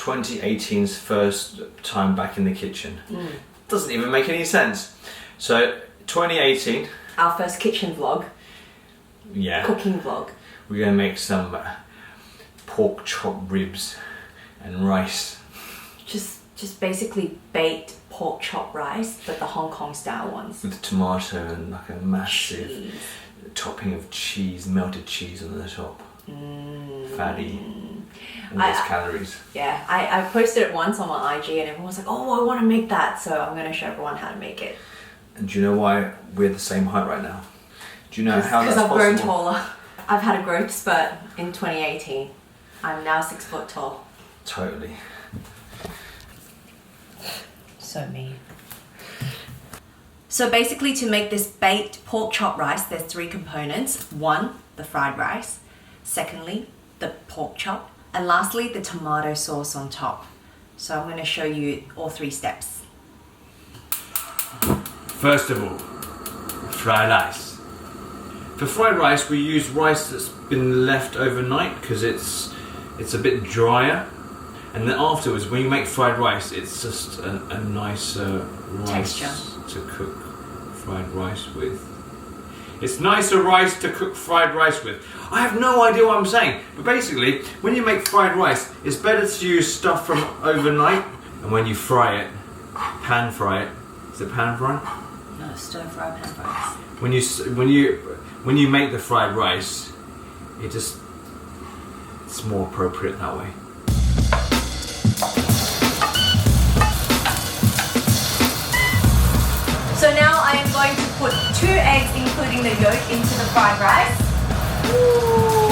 2018's first time back in the kitchen. Doesn't even make any sense. So 2018. Our first kitchen vlog. Yeah. Cooking vlog. We're gonna make some pork chop ribs and rice. Just basically baked pork chop rice, but the Hong Kong style ones. With tomato and like a massive Cheese. topping of cheese, melted cheese on the top. Fatty. All those calories. Yeah, I posted it once on my IG and everyone was like, oh, I want to make that. So I'm going to show everyone how to make it. And do you know why we're the same height right now? Do you know how that's possible? Because I've grown taller. I've had a growth spurt in 2018. I'm now 6 foot tall. Totally. So mean. So basically to make this baked pork chop rice, there's 3 components. 1, the fried rice. Secondly, the pork chop. And lastly, the tomato sauce on top. So I'm going to show you all 3 steps. First of all, fried rice. For fried rice, we use rice that's been left overnight because it's a bit drier. And then afterwards, when you make fried rice, it's just a nicer rice texture to cook fried rice with. It's nicer rice to cook fried rice with. I have no idea what I'm saying, but basically, when you make fried rice, it's better to use stuff from overnight. And when you fry it, pan fry it. Is it pan fry? No, stir fry pan fries. When you make the fried rice, it's more appropriate that way. So now I am going to put 2 eggs, including the yolk, into the fried rice. Ooh.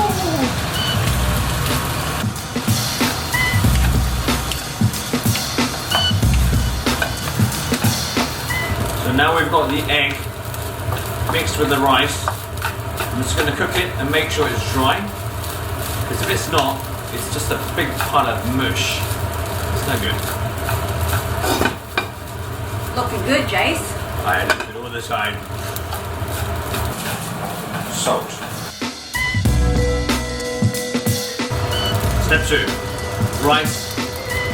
So now we've got the egg mixed with the rice. I'm just going to cook it and make sure it's dry. Because if it's not, it's just a big pile of mush. It's no good. Looking good, Jace. I look it all the time. Salt. Step 2. Rice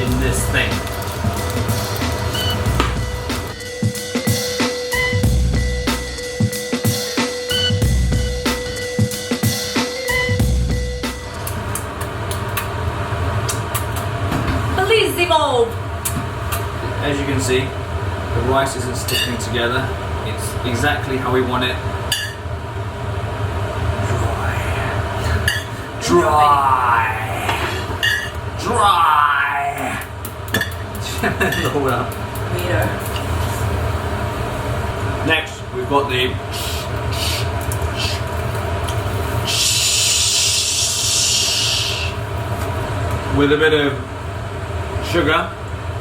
in this thing. Bellissimo! As you can see, the rice isn't sticking together. It's exactly how we want it. Dry. Hold up. Weirdo. Next, we've got the with a bit of sugar,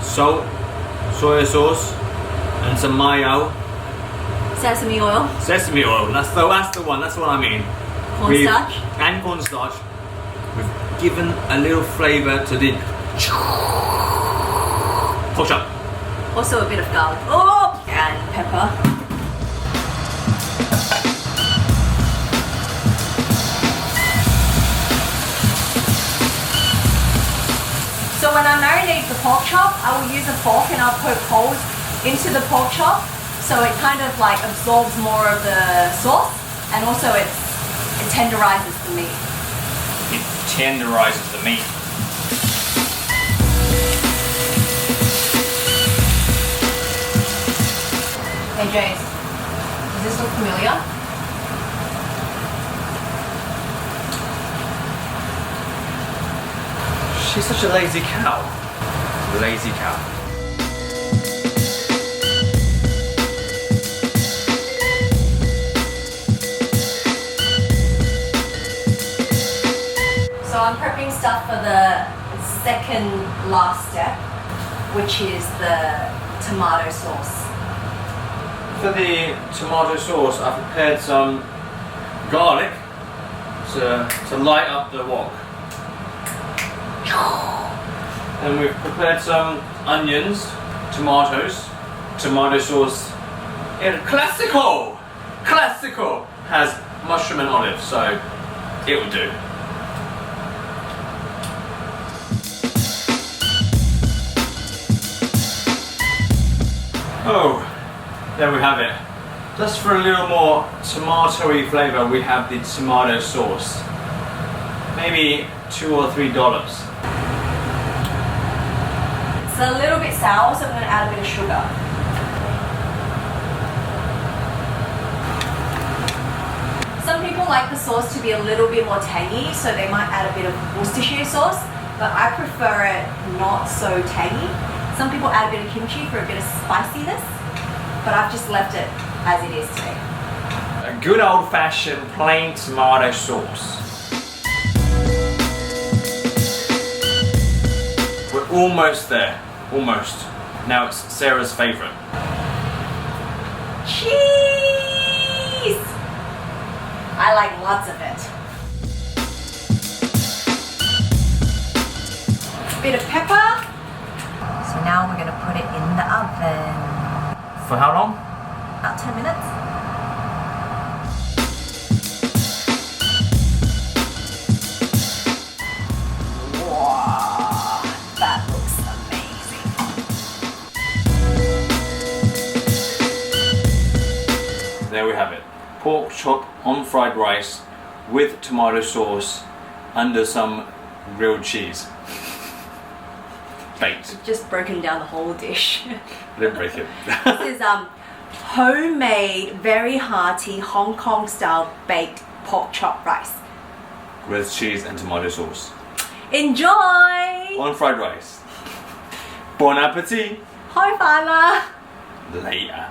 salt, soy sauce, and some mayo. Sesame oil. Sesame oil. That's the one. That's what I mean. Cornstarch. And cornstarch. We've given a little flavour to the pork chop. Also a bit of garlic. Oh! And pepper. So when I marinate the pork chop, I will use a fork and I'll poke holes into the pork chop so it kind of like absorbs more of the sauce, and also it tenderizes the meat. It tenderizes the meat. Hey Jace, does this look familiar? She's such a lazy cow. Lazy cow. So I'm prepping stuff for the second last step, which is the tomato sauce. For the tomato sauce, I've prepared some garlic to light up the wok. And we've prepared some onions, tomatoes, tomato sauce. El Classico! Classico has mushroom and olive, so it will do. So, there we have it. Just for a little more tomatoey flavour, we have the tomato sauce. Maybe $2 or $3. It's a little bit sour, so I'm going to add a bit of sugar. Some people like the sauce to be a little bit more tangy, so they might add a bit of Worcestershire sauce, but I prefer it not so tangy. Some people add a bit of kimchi for a bit of spiciness, but I've just left it as it is today. A good old-fashioned plain tomato sauce. We're almost there. Almost. Now it's Sarah's favourite. Cheese! I like lots of it. A bit of pepper. So now we're going to put it in the oven. For how long? About 10 minutes. Wow, that looks amazing. There we have it. Pork chop on fried rice with tomato sauce under some grilled cheese. Baked. Just broken down the whole dish. I didn't break it. This is homemade, very hearty Hong Kong style baked pork chop rice. With cheese and tomato sauce. Enjoy! On fried rice. Bon appetit! Hi, Father! Later.